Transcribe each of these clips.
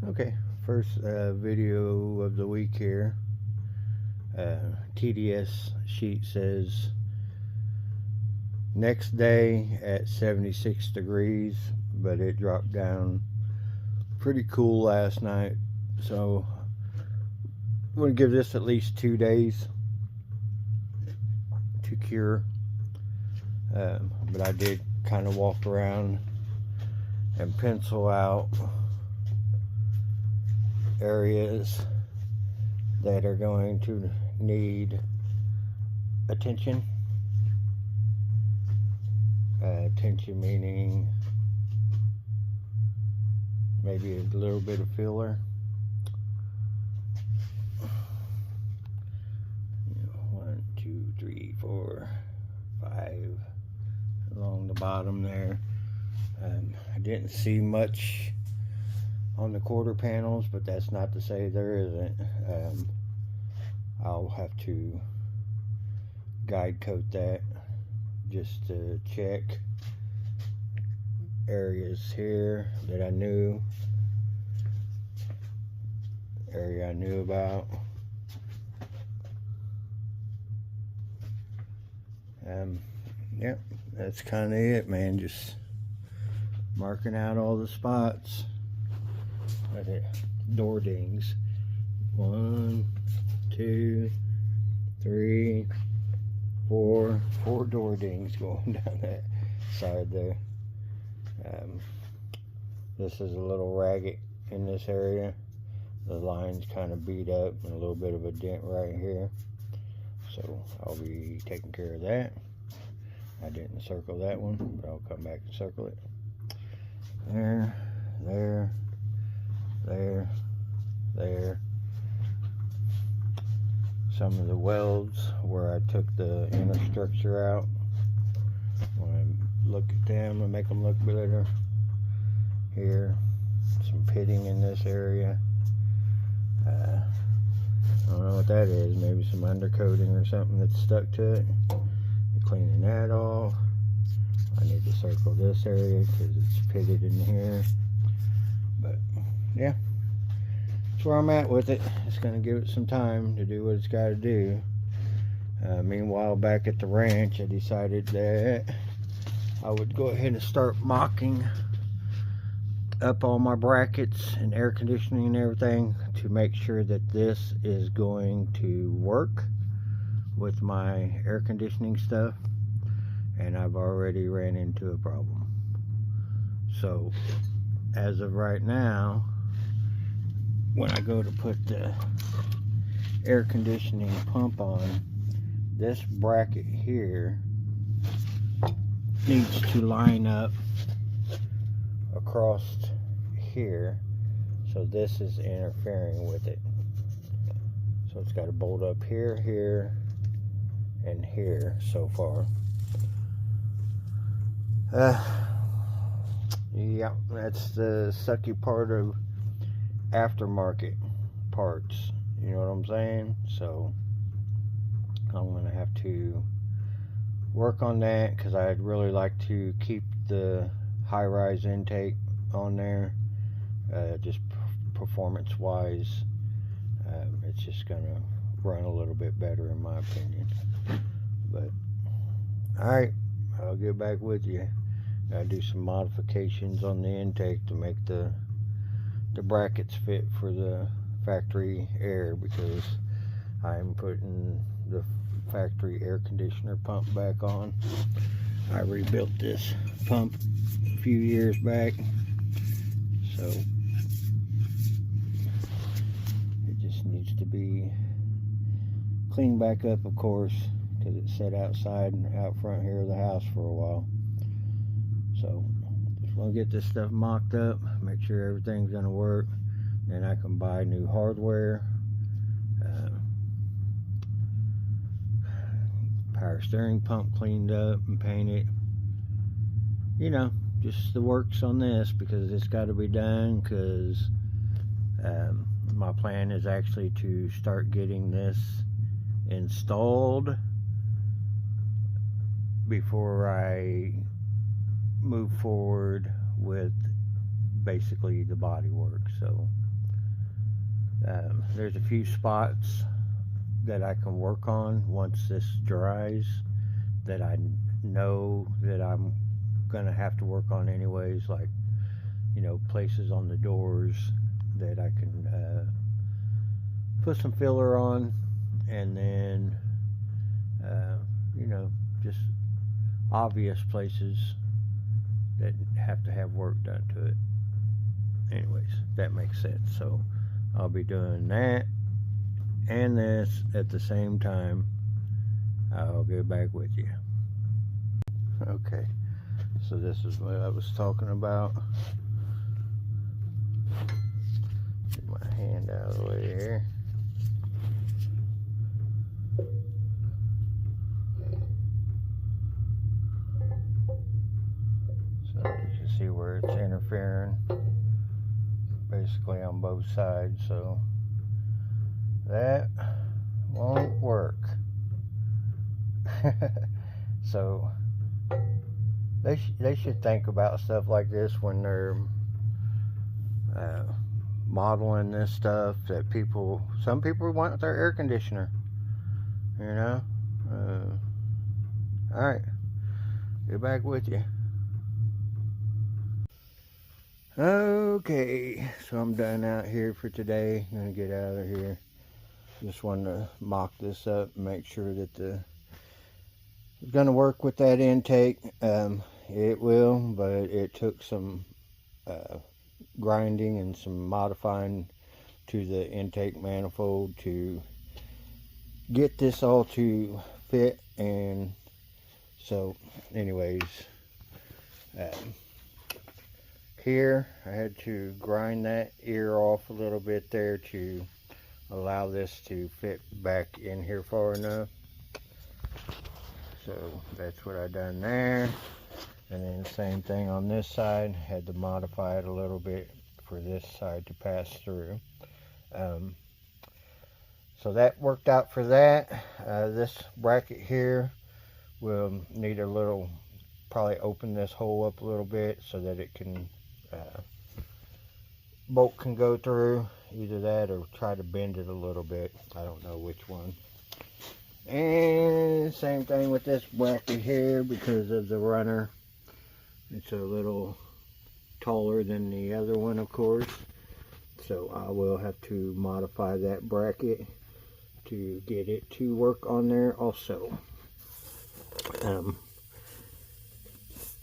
Okay, first video of the week here. TDS sheet says next day at 76 degrees, but it dropped down pretty cool last night, so I'm going to give this at least 2 days to cure. But I did kind of walk around and pencil out areas that are going to need attention. Attention meaning maybe a little bit of filler. 1, 2, 3, 4, 5 along the bottom there. I didn't see much on the quarter panels, but that's not to say there isn't. I'll have to guide coat that just to check areas here that I knew, area I knew about. Yep, that's kind of it, man. Just marking out all the spots. Right there. Door dings. 1, 2, 3, 4 door dings going down that side there. This is a little ragged in this area. The line's kind of beat up and a little bit of a dent right here, so I'll be taking care of that. I didn't circle that one, but I'll come back and circle it. There, there, there. Some of the welds where I took the inner structure out, when I look at them and make them look better. Here, some pitting in this area. I don't know what that is. Maybe some undercoating or something that's stuck to it. Cleaning that off. I need to circle this area because it's pitted in here. But yeah, that's where I'm at with it. It's going to give it some time to do what it's got to do. Meanwhile, back at the ranch, I decided that I would go ahead and start mocking up all my brackets and air conditioning and everything to make sure that this is going to work with my air conditioning stuff, and I've already ran into a problem. So as of right now, when I go to put the air conditioning pump on, this bracket here needs to line up across here, so this is interfering with it. So it's got to bolt up here, here, and here so far. Yeah, that's the sucky part of aftermarket parts, you know what I'm saying? So I'm gonna have to work on that, because I'd really like to keep the high-rise intake on there. Just performance wise, it's just gonna run a little bit better in my opinion. But alright, I'll get back with you. Gotta do some modifications on the intake to make the brackets fit for the factory air, because I'm putting the factory air conditioner pump back on. I rebuilt this pump a few years back, so it just needs to be cleaned back up, of course, because it sat outside and out front here of the house for a while. So just want to get this stuff mocked up, make sure everything's going to work, then I can buy new hardware, power steering pump cleaned up and painted, you know, just the works on this, because it's got to be done, because my plan is actually to start getting this installed before I move forward with basically the body work. So There's a few spots that I can work on once this dries that I know that I'm gonna have to work on anyways, like, you know, places on the doors that I can put some filler on, and then you know, just obvious places that have to have work done to it. Anyways, that makes sense. So I'll be doing that and this at the same time. I'll get back with you. Okay, so this is what I was talking about. Get my hand out of the way here. So you can see where it's interfering basically on both sides, so that won't work. So they should think about stuff like this when they're modeling this stuff, that some people want their air conditioner, you know. Alright, get back with you. Okay, so I'm done out here for today. I'm gonna get out of here. Just wanted to mock this up and make sure that it's gonna work with that intake. It will, but it took some grinding and some modifying to the intake manifold to get this all to fit. And so anyways, here I had to grind that ear off a little bit there to allow this to fit back in here far enough. So that's what I done there. And then same thing on this side, had to modify it a little bit for this side to pass through. So that worked out for that. This bracket here will need a little, probably open this hole up a little bit so that it can bolt can go through. Either that or try to bend it a little bit. I don't know which one. And same thing with this bracket here, because of the runner. It's a little taller than the other one, of course. So I will have to modify that bracket to get it to work on there also.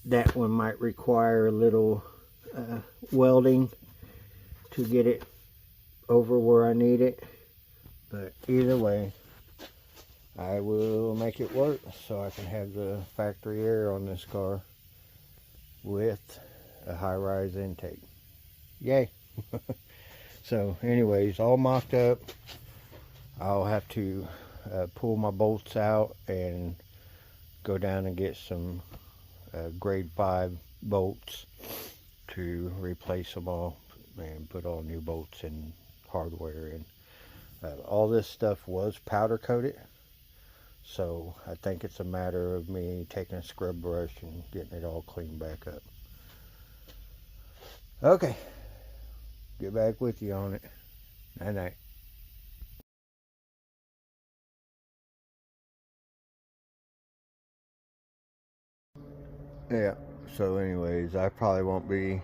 That one might require a little welding to get it over where I need it, but either way I will make it work so I can have the factory air on this car with a high-rise intake. Yay. So anyways, all mocked up. I'll have to pull my bolts out and go down and get some grade 5 bolts to replace them all and put all new bolts and hardware in. All this stuff was powder coated, so I think it's a matter of me taking a scrub brush and getting it all cleaned back up. Okay, get back with you on it. Night night. Yeah, so anyways, I probably won't be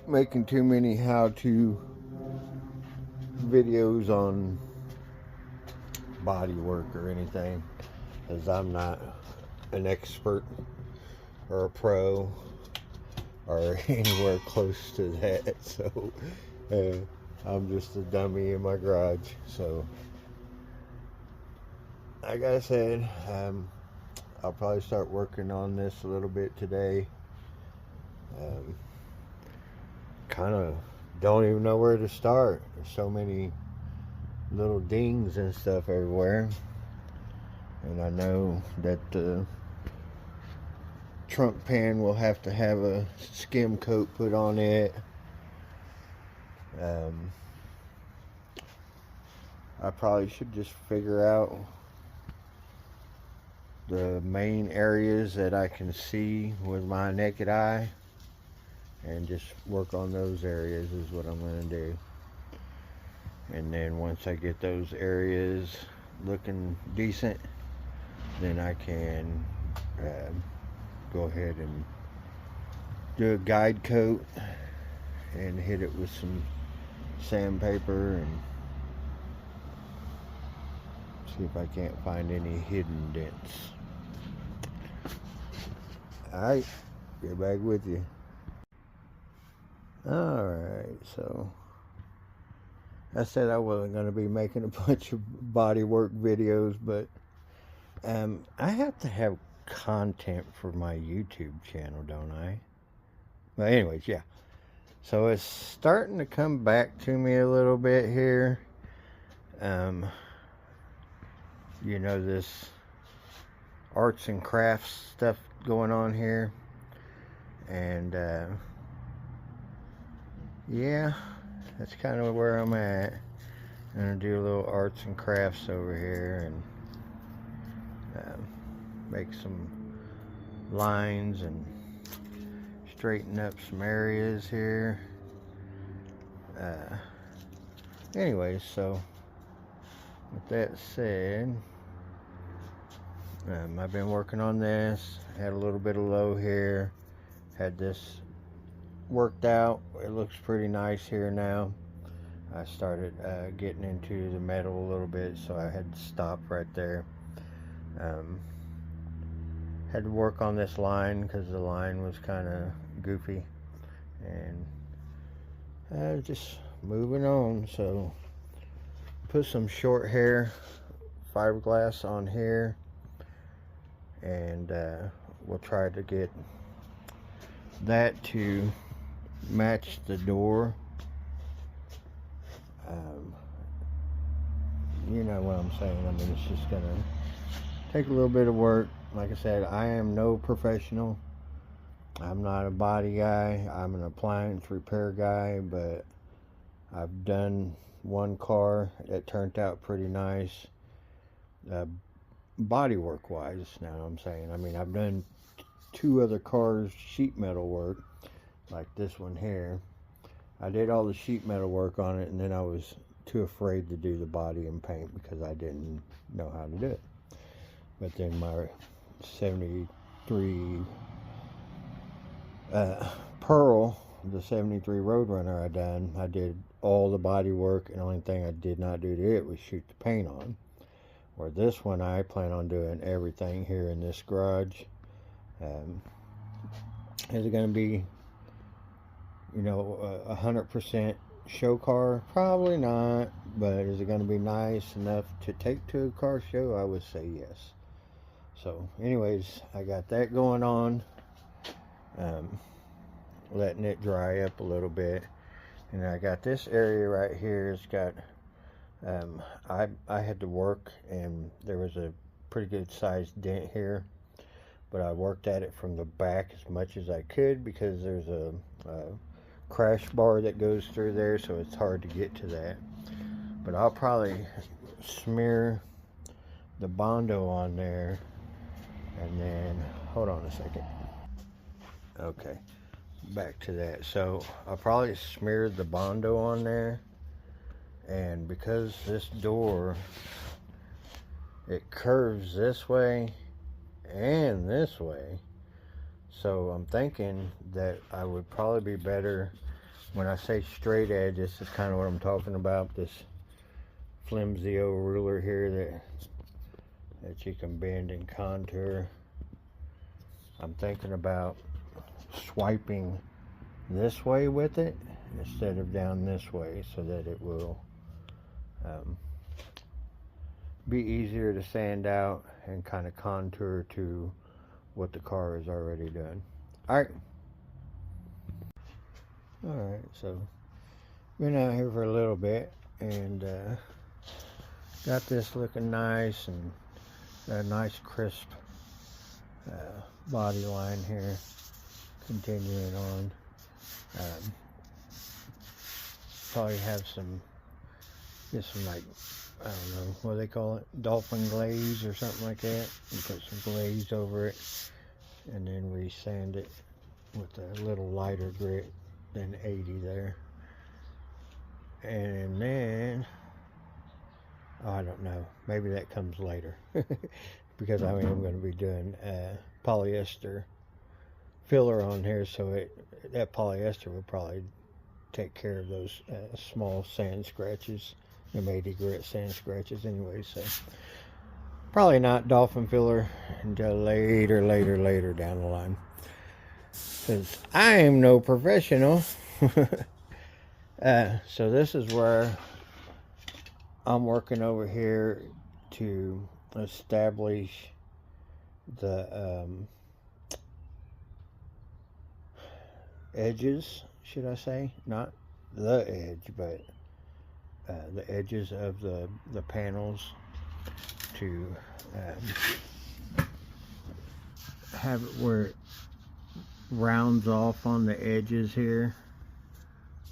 making too many how-to videos on body work or anything, as I'm not an expert or a pro or anywhere close to that. So I'm just a dummy in my garage. So like I said, I'll probably start working on this a little bit today. Kind of don't even know where to start. There's so many little dings and stuff everywhere, and I know that the trunk pan will have to have a skim coat put on it. I probably should just figure out the main areas that I can see with my naked eye and just work on those areas is what I'm going to do. And then once I get those areas looking decent, then I can go ahead and do a guide coat and hit it with some sandpaper and see if I can't find any hidden dents. Alright, get back with you. Alright, so I said I wasn't going to be making a bunch of body work videos, but I have to have content for my YouTube channel, don't I? But anyways, yeah. So it's starting to come back to me a little bit here. You know, this arts and crafts stuff going on here. And yeah, that's kind of where I'm at. I'm gonna do a little arts and crafts over here and make some lines and straighten up some areas here. Anyways, so with that said, I've been working on this. Had a little bit of low here. Had this worked out. It looks pretty nice here now. I started getting into the metal a little bit, so I had to stop right there. Had to work on this line because the line was kind of goofy, and just moving on. So put some short hair fiberglass on here, and we'll try to get that to match the door. You know what I'm saying. I mean, it's just gonna take a little bit of work. Like I said, I am no professional. I'm not a body guy. I'm an appliance repair guy, but I've done one car that turned out pretty nice, body work wise. Now I'm saying, I mean, I've done 2 other cars sheet metal work, like this one here. I did all the sheet metal work on it, and then I was too afraid to do the body and paint because I didn't know how to do it. But then my 73 Pearl, the 73 Roadrunner I did all the body work, and the only thing I did not do to it was shoot the paint on. Where this one, I plan on doing everything here in this garage. Is it going to be, you know, 100% show car? Probably not. But is it going to be nice enough to take to a car show? I would say yes. So anyways, I got that going on. Letting it dry up a little bit. And I got this area right here. It's got, I had to work, and there was a pretty good sized dent here. But I worked at it from the back as much as I could because there's a crash bar that goes through there, so it's hard to get to that. But I'll probably smear the Bondo on there, and then hold on a second. Okay, back to that. So I'll probably smear the Bondo on there, and because this door, it curves this way and this way, so I'm thinking that I would probably be better, when I say straight edge, this is kind of what I'm talking about, this flimsy old ruler here that you can bend and contour. I'm thinking about swiping this way with it instead of down this way, so that it will be easier to sand out and kind of contour to what the car is already doing. Alright, so been out here for a little bit, and got this looking nice, and a nice crisp body line here. Continuing on, probably have get some, like, I don't know what they call it, dolphin glaze or something like that, and put some glaze over it, and then we sand it with a little lighter grit than 80 there. And then, oh, I don't know, maybe that comes later. Because I mean, I'm going to be doing polyester filler on here, so that polyester will probably take care of those small sand scratches. It may grit sand scratches anyway, so probably not dolphin filler until later down the line, because I am no professional. So this is where I'm working over here to establish the edges, should I say? Not the edge, but the edges of the panels, to have it where it rounds off on the edges here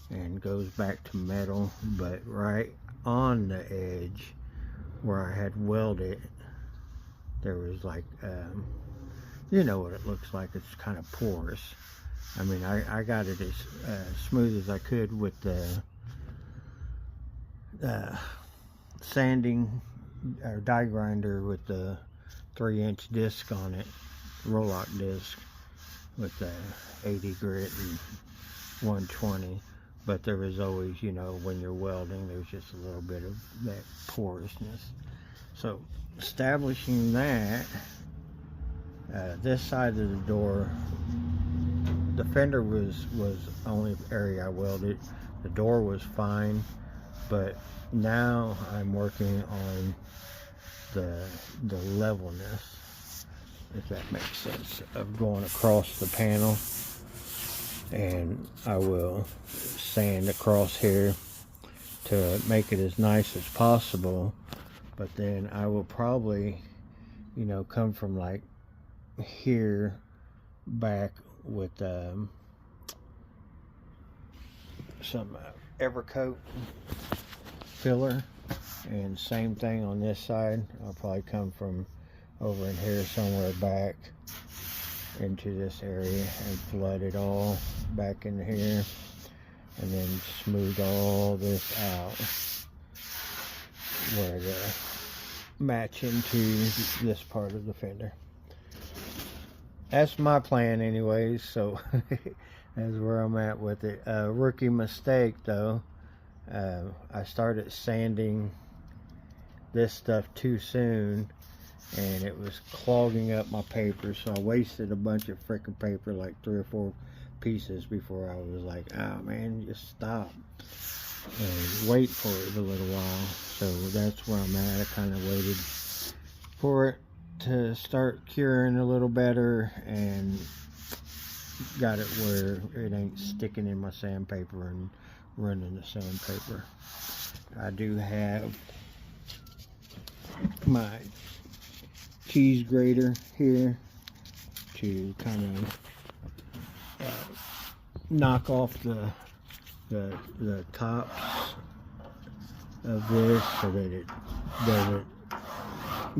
and goes back to metal, but right on the edge where I had welded, there was like, you know what it looks like, it's kind of porous. I mean, I got it as smooth as I could with the sanding or die grinder with the 3-inch disc on it, roll-lock disc with the 80 grit and 120. But there is always, you know, when you're welding, there's just a little bit of that porousness. So establishing that, this side of the door, the fender was the only area I welded. The door was fine, but now I'm working on the levelness, if that makes sense, of going across the panel. And I will sand across here to make it as nice as possible, but then I will probably, you know, come from like here back with some Evercoat filler, and same thing on this side. I'll probably come from over in here somewhere back into this area and flood it all back in here, and then smooth all this out where to match into this part of the fender. That's my plan anyways, so that's where I'm at with it. Rookie mistake though, I started sanding this stuff too soon, and it was clogging up my paper, so I wasted a bunch of freaking paper, like 3 or 4 pieces, before I was like, oh man, just stop and wait for it a little while. So that's where I'm at. I kind of waited for it to start curing a little better and got it where it ain't sticking in my sandpaper and running the sandpaper. I do have my cheese grater here to kind of knock off the tops of this so that it doesn't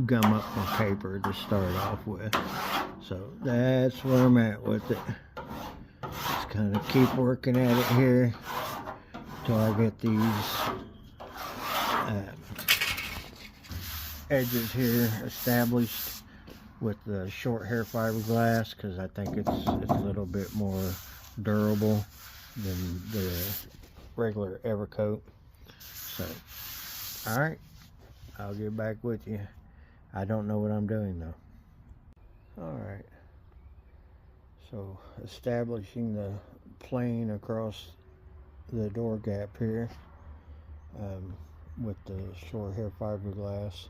gum up my paper to start off with. So that's where I'm at with it. Just kind of keep working at it here till I get these edges here established with the short hair fiberglass, because I think it's a little bit more durable than the regular Evercoat. So, alright, I'll get back with you. I don't know what I'm doing though. Alright, so establishing the plane across the door gap here with the short hair fiberglass,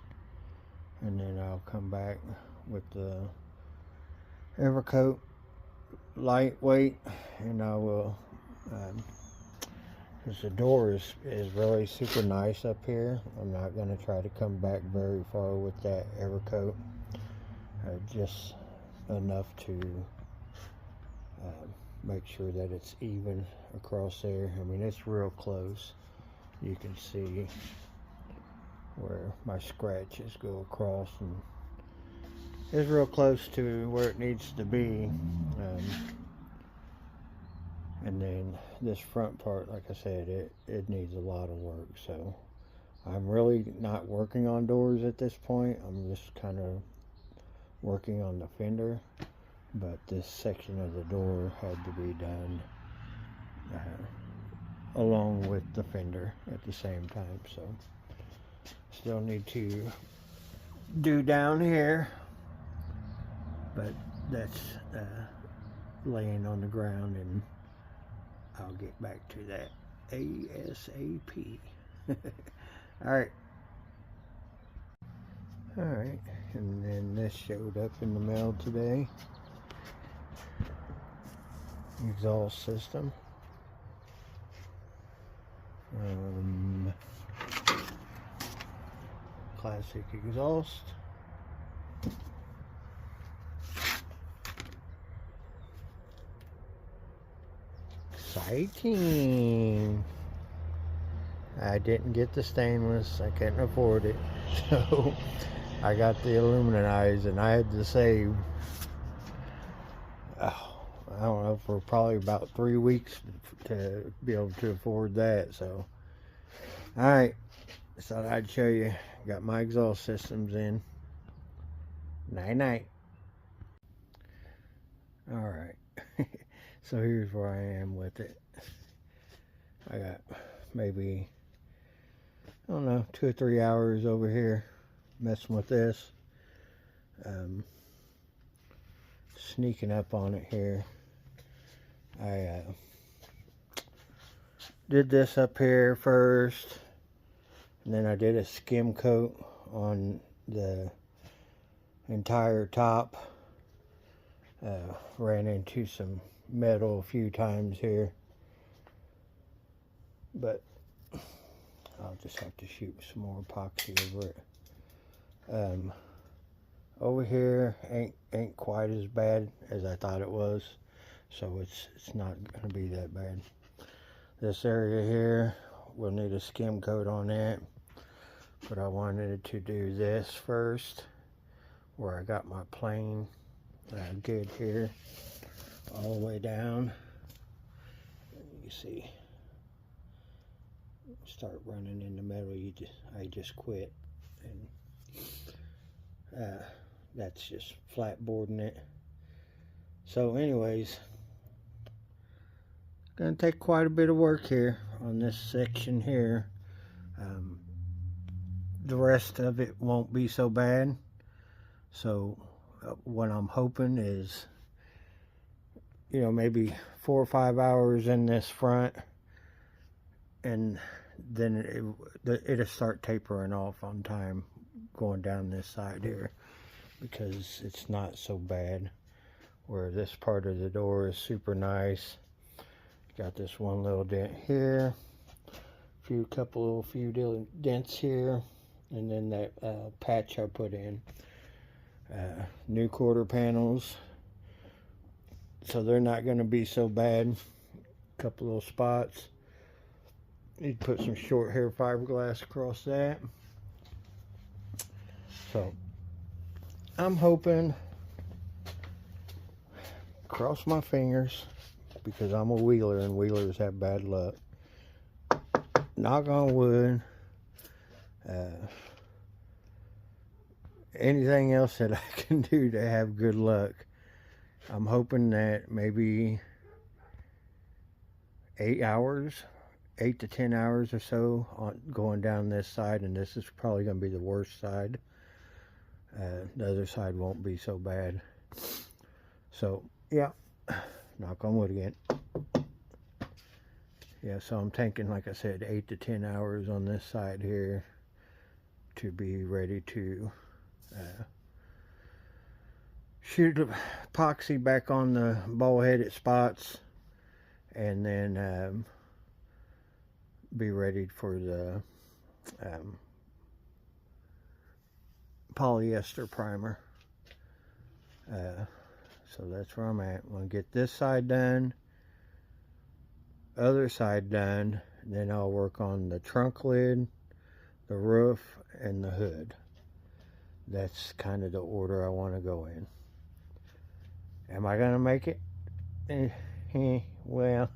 and then I'll come back with the Evercoat lightweight, and I will, because the door is really super nice up here. I'm not going to try to come back very far with that Evercoat, just enough to make sure that it's even across there. I mean, it's real close. You can see where my scratches go across, and it's real close to where it needs to be. And then this front part, like I said, it needs a lot of work. So I'm really not working on doors at this point. I'm just kind of working on the fender. But this section of the door had to be done along with the fender at the same time. So still need to do down here, but that's laying on the ground, and I'll get back to that ASAP. Alright, and then this showed up in the mail today. Exhaust system. Classic exhaust. Exciting. I didn't get the stainless. I couldn't afford it. So I got the aluminized, and I had to save, I don't know, for probably about 3 weeks to be able to afford that. So, alright, thought I'd show you. Got my exhaust systems in. Night night. Alright, so here's where I am with it. I got maybe, I don't know, 2 or 3 hours over here messing with this. Sneaking up on it here. I did this up here first, and then I did a skim coat on the entire top. Ran into some metal a few times here, but I'll just have to shoot some more epoxy over it. Over here ain't quite as bad as I thought it was, so it's not gonna be that bad. This area here will need a skim coat on it, but I wanted to do this first, where I got my plane good here all the way down. You see, start running in the metal, I just quit, and that's just flat boarding it. So anyways, gonna take quite a bit of work here on this section here. The rest of it won't be so bad. So what I'm hoping is, you know, maybe 4 or 5 hours in this front, and then it'll start tapering off on time going down this side here, because it's not so bad. Where this part of the door is super nice. Got this one little dent here, few dents here, and then that patch I put in. New quarter panels, so they're not going to be so bad. Couple little spots. Need to put some short hair fiberglass across that. So I'm hoping, cross my fingers, because I'm a wheeler and wheelers have bad luck. Knock on wood. Anything else that I can do to have good luck. I'm hoping that maybe 8 to 10 hours or so on going down this side, and this is probably going to be the worst side. The other side won't be so bad. So yeah, knock on wood again. Yeah, so I'm thinking, like I said, 8 to 10 hours on this side here to be ready to shoot epoxy back on the ball-headed spots, and then be ready for the polyester primer. So that's where I'm at. I'm gonna get this side done, other side done, and then I'll work on the trunk lid, the roof, and the hood. That's kind of the order I want to go in. Am I gonna make it? Well,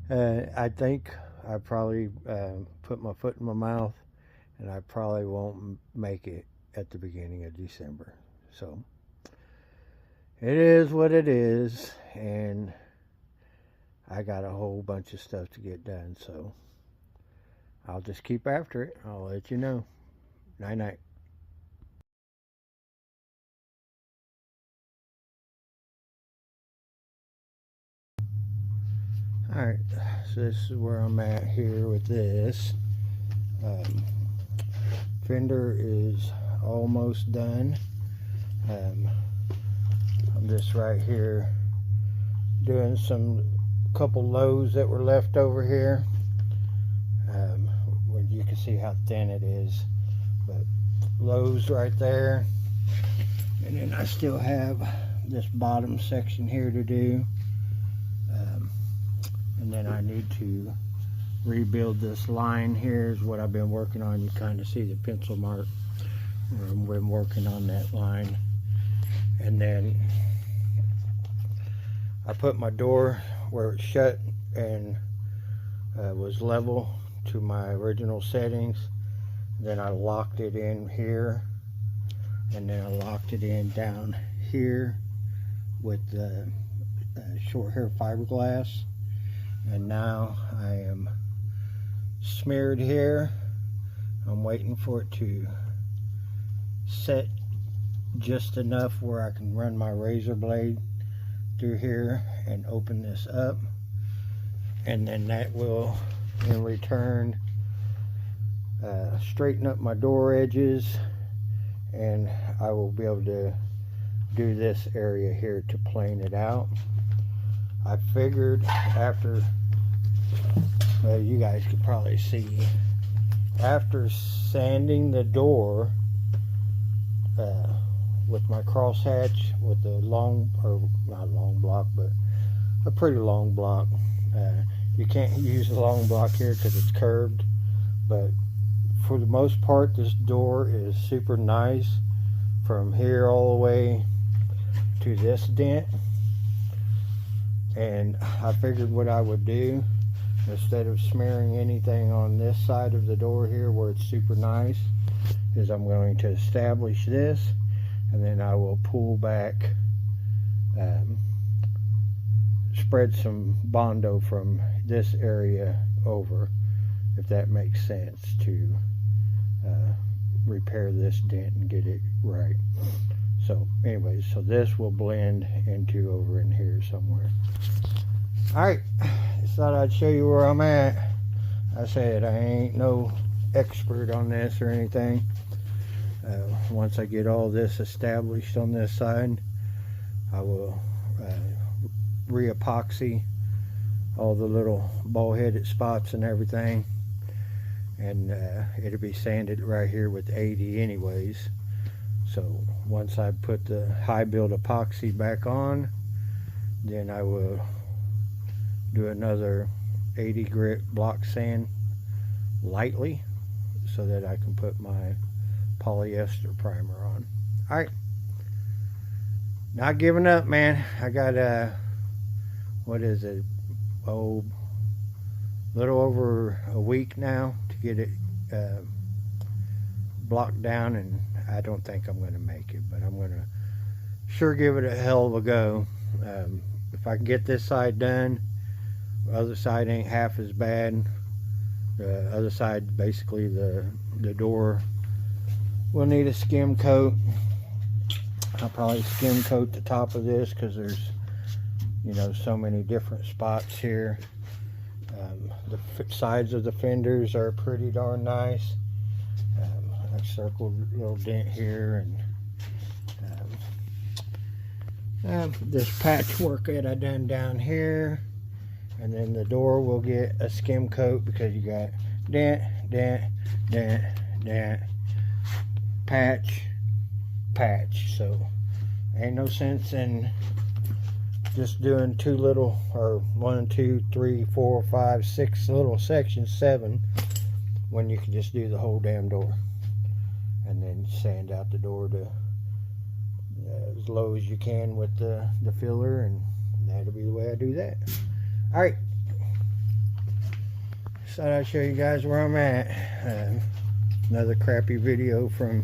I think I probably put my foot in my mouth, and I probably won't make it at the beginning of December. So it is what it is, and I got a whole bunch of stuff to get done. So I'll just keep after it. I'll let you know. Night night. Alright, so this is where I'm at here with this. Um, fender is almost done. I'm just right here doing some couple lows that were left over here. Where you can see how thin it is, but lows right there, and then I still have this bottom section here to do. And then I need to rebuild this line here is what I've been working on. You kind of see the pencil mark where I've been working on that line. And then I put my door where it's shut and was level to my original settings. Then I locked it in here, and then I locked it in down here with the short hair fiberglass. And now I am smeared here. I'm waiting for it to set just enough where I can run my razor blade through here and open this up, and then that will in return straighten up my door edges, and I will be able to do this area here to plane it out. I figured after, well, you guys could probably see, after sanding the door with my crosshatch with the long, or not long block, but a pretty long block. You can't use the long block here because it's curved, but for the most part this door is super nice from here all the way to this dent. And I figured what I would do, instead of smearing anything on this side of the door here where it's super nice, is I'm going to establish this, and then I will pull back, spread some Bondo from this area over, if that makes sense, to repair this dent and get it right. So anyways, so this will blend into over in here somewhere. Alright, just thought I'd show you where I'm at. I said I ain't no expert on this or anything. Once I get all this established on this side, I will re-epoxy all the little ball-headed spots and everything, and it'll be sanded right here with 80 anyways. So once I put the high build epoxy back on, then I will do another 80 grit block sand lightly so that I can put my polyester primer on. Alright, not giving up, man. I got what is it, oh, little over a week now to get it blocked down, and I don't think I'm going to make it, but I'm going to sure give it a hell of a go. If I can get this side done, the other side ain't half as bad. The other side, basically the door will need a skim coat. I'll probably skim coat the top of this because there's, you know, so many different spots here. The sides of the fenders are pretty darn nice. I circled a little dent here, and this patchwork that I done down here, and then the door will get a skim coat because you got dent, dent, dent, dent, patch, patch. So ain't no sense in just doing two little, or 1, 2, 3, 4, 5, 6 little sections, 7, when you can just do the whole damn door. And then sand out the door to as low as you can with the filler, and that'll be the way I do that. Alright, so I'll show you guys where I'm at. Another crappy video from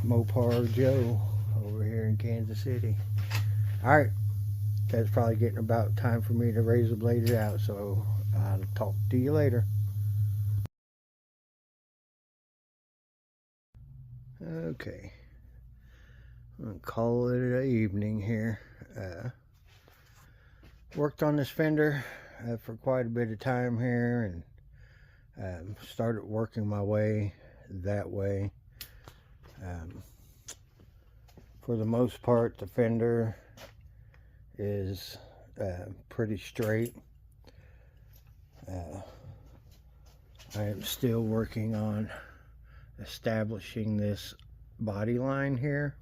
Mopar Joe over here in Kansas City. Alright, that's probably getting about time for me to razor blade it out, so I'll talk to you later. Okay, I'm gonna call it an evening here. Worked on this fender for quite a bit of time here, and started working my way that way. For the most part, the fender is pretty straight. I am still working on establishing this body line here,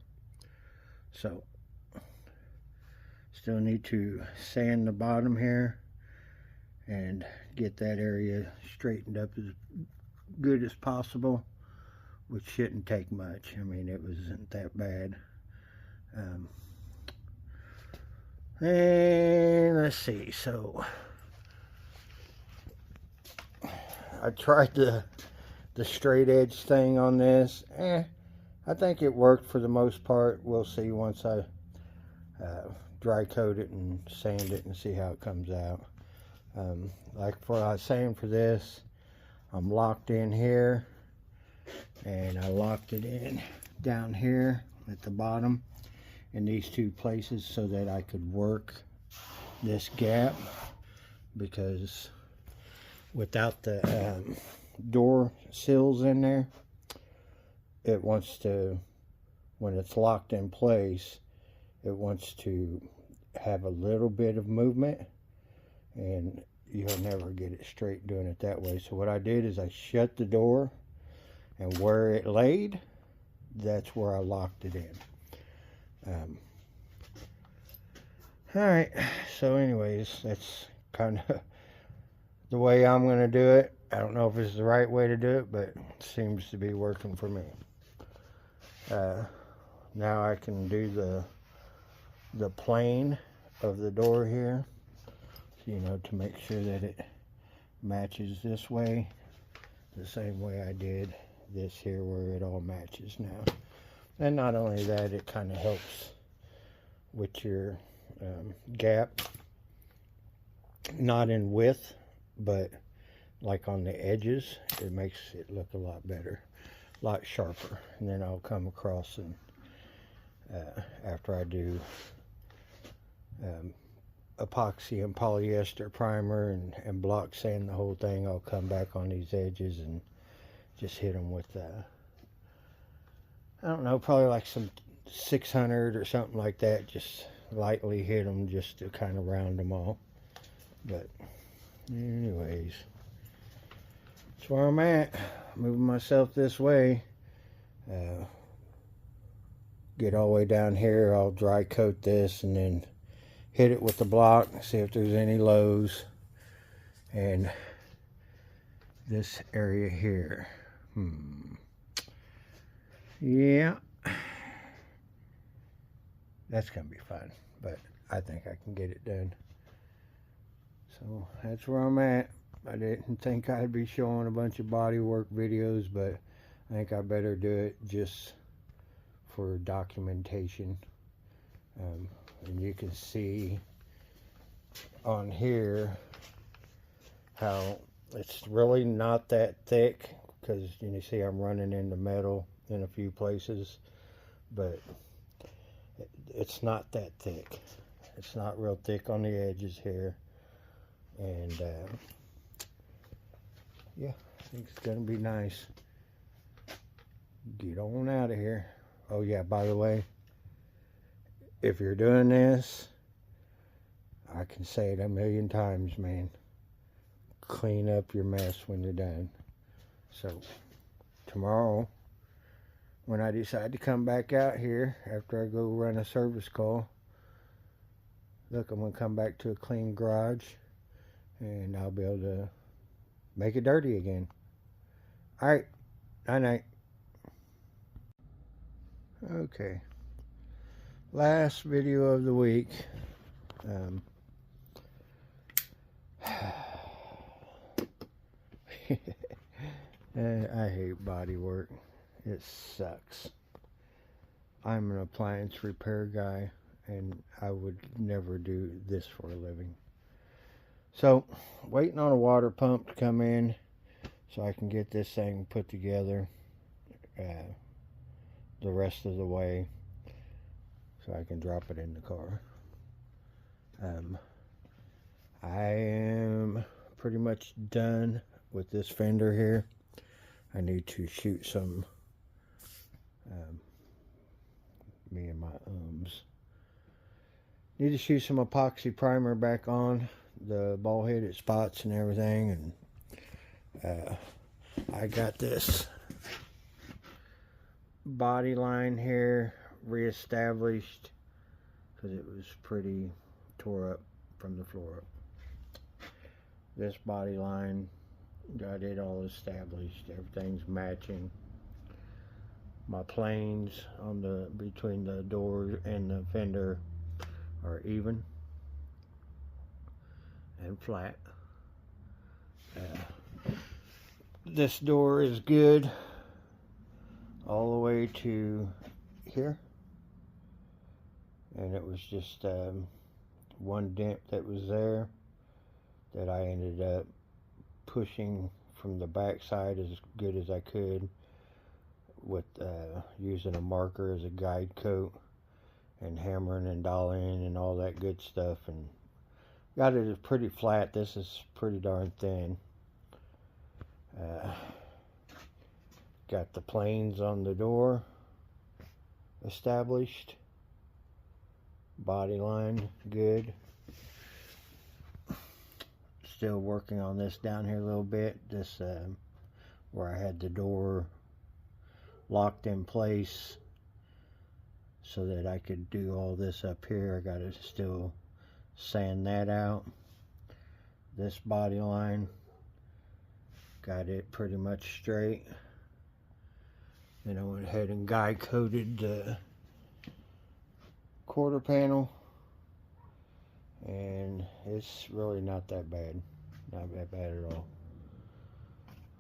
so still need to sand the bottom here and get that area straightened up as good as possible, which shouldn't take much. I mean, it wasn't that bad. And let's see, so I tried the straight edge thing on this. I think it worked for the most part. We'll see once I dry coat it and sand it and see how it comes out. Like for I was saying, for this, I'm locked in here, and I locked it in down here at the bottom in these two places so that I could work this gap, because without the door sills in there, it wants to, when it's locked in place, it wants to have a little bit of movement, and you'll never get it straight doing it that way. So what I did is I shut the door, and where it laid, that's where I locked it in. Alright, so anyways, that's kind of the way I'm going to do it. I don't know if it's the right way to do it, but it seems to be working for me. Now I can do the plane of the door here, so, you know, to make sure that it matches this way, the same way I did this here, where it all matches now. And not only that, it kind of helps with your gap, not in width, but like on the edges. It makes it look a lot better, a lot sharper. And then I'll come across and after I do epoxy and polyester primer and block sand the whole thing, I'll come back on these edges and just hit them with I don't know, probably like some 600 or something like that. Just lightly hit them just to kind of round them all. But anyways, that's where I'm at. Moving myself this way. Get all the way down here. I'll dry coat this and then hit it with the block, see if there's any lows. And this area here, yeah, that's gonna be fun, but I think I can get it done. So that's where I'm at. I didn't think I'd be showing a bunch of body work videos, but I think I better do it just for documentation. And you can see on here how it's really not that thick, because you see I'm running into metal in a few places, but it's not that thick. It's not real thick on the edges here, and yeah, I think it's gonna be nice. Get on out of here. Oh yeah, by the way, if you're doing this, I can say it a million times, man, clean up your mess when you're done. So tomorrow, when I decide to come back out here after I go run a service call, look, I'm going to come back to a clean garage, and I'll be able to make it dirty again. Alright, night. Okay, last video of the week. I hate body work. It sucks. I'm an appliance repair guy, and I would never do this for a living. So, waiting on a water pump to come in so I can get this thing put together the rest of the way so I can drop it in the car. I am pretty much done with this fender here. I need to shoot some me and my need to shoot some epoxy primer back on the ball-headed spots and everything, and I got this body line here reestablished because it was pretty tore up from the floor up. This body line, got it all established, everything's matching. My planes on the between the door and the fender are even and flat. This door is good all the way to here, and it was just one dent that was there that I ended up pushing from the back side as good as I could with using a marker as a guide coat and hammering and dollying and all that good stuff, and got it pretty flat. This is pretty darn thin. Got the planes on the door established, body line good. Still working on this down here a little bit, this where I had the door locked in place so that I could do all this up here. I got to still sand that out. This body line, got it pretty much straight. Then I went ahead and guide coated the quarter panel, and it's really not that bad. Not that bad at all.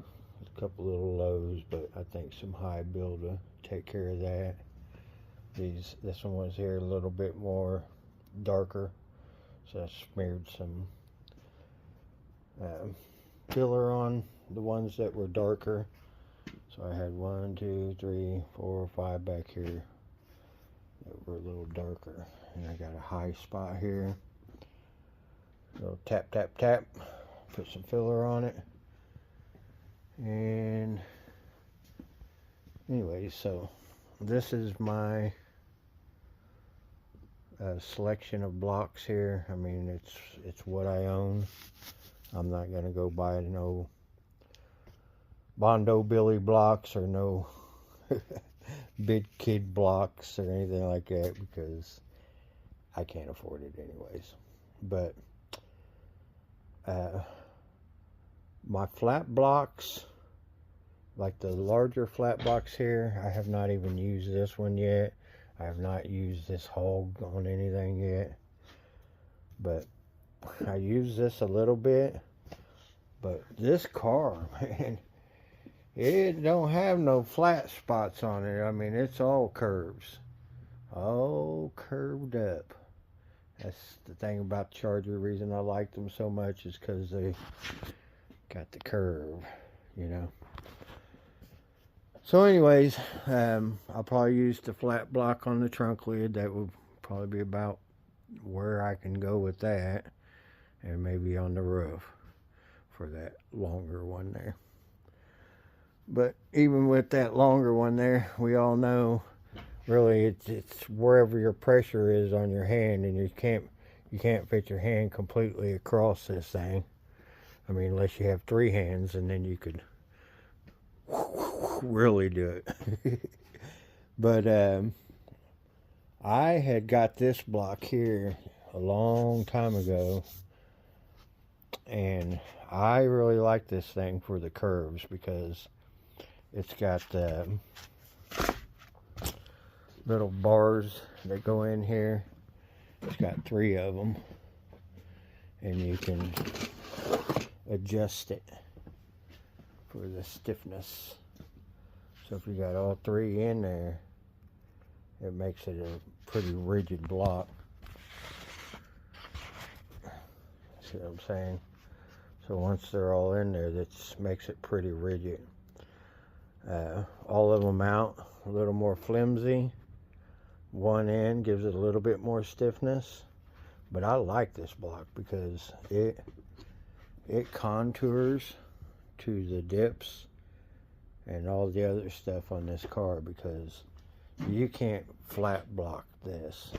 A couple little lows, but I think some high build to take care of that. This one was here a little bit more darker, so I smeared some filler on the ones that were darker. So I had 1, 2, 3, 4, 5 back here that were a little darker, and I got a high spot here. A little tap, tap, tap. Put some filler on it. And anyway, so this is my selection of blocks here. I mean, it's what I own. I'm not gonna go buy no Bondo Billy blocks or no Big Kid blocks or anything like that, because I can't afford it anyways. But my flat blocks, like the larger flat blocks here, I have not even used this one yet. I have not used this hog on anything yet, but I use this a little bit. But this car, man, it don't have no flat spots on it. I mean, it's all curves, all curved up. That's the thing about the Charger. The reason I like them so much is because they got the curve, you know. So anyways, I'll probably use the flat block on the trunk lid. That would probably be about where I can go with that, and maybe on the roof for that longer one there. But even with that longer one there, we all know really it's wherever your pressure is on your hand, and you can't fit your hand completely across this thing. I mean, unless you have 3 hands, and then you could really do it. But I had got this block here a long time ago, and I really like this thing for the curves because it's got little bars that go in here. It's got 3 of them, and you can adjust it for the stiffness. So if you got all three in there, it makes it a pretty rigid block. See what I'm saying? So once they're all in there, that makes it pretty rigid. All of them out a little more flimsy. One end gives it a little bit more stiffness. But I like this block because it contours to the dips and all the other stuff on this car, because you can't flat block this.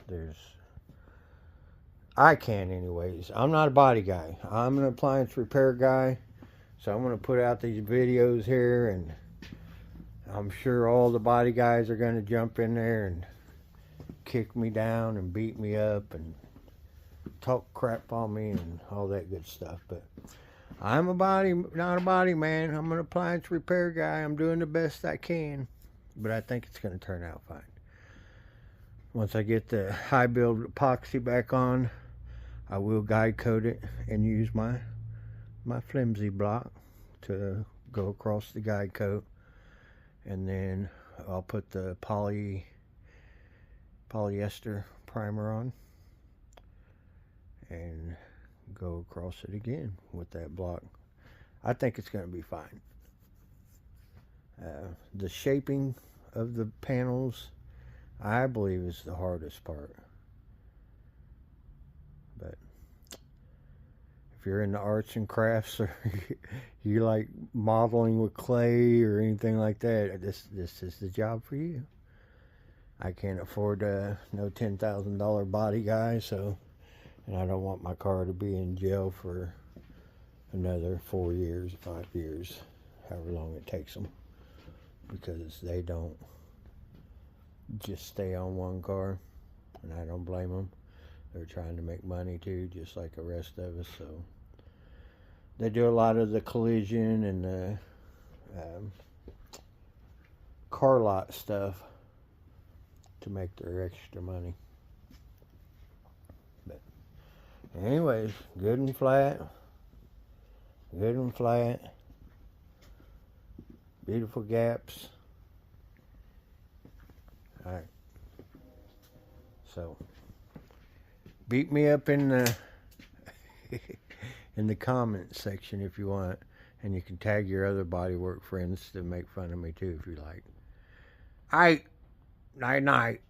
I can anyways. I'm not a body guy. I'm an appliance repair guy. So I'm going to put out these videos here, and I'm sure all the body guys are going to jump in there and kick me down and beat me up and talk crap on me and all that good stuff. But I'm not a body man. I'm an appliance repair guy. I'm doing the best I can, but I think it's going to turn out fine. Once I get the high build epoxy back on, I will guide coat it and use my flimsy block to go across the guide coat, and then I'll put the polyester primer on and go across it again with that block. I think it's going to be fine. The shaping of the panels, I believe, is the hardest part. But if you're into arts and crafts, or you like modeling with clay or anything like that, this is the job for you. I can't afford no $10,000 body guy, and I don't want my car to be in jail for another 4 years, 5 years, however long it takes them, because they don't just stay on one car, and I don't blame them. They're trying to make money too, just like the rest of us. So they do a lot of the collision and the car lot stuff to make their extra money. But anyways, good and flat. Good and flat. Beautiful gaps. Alright. So beat me up in the in the comments section if you want, and you can tag your other bodywork friends to make fun of me too if you like. Alright. Night night.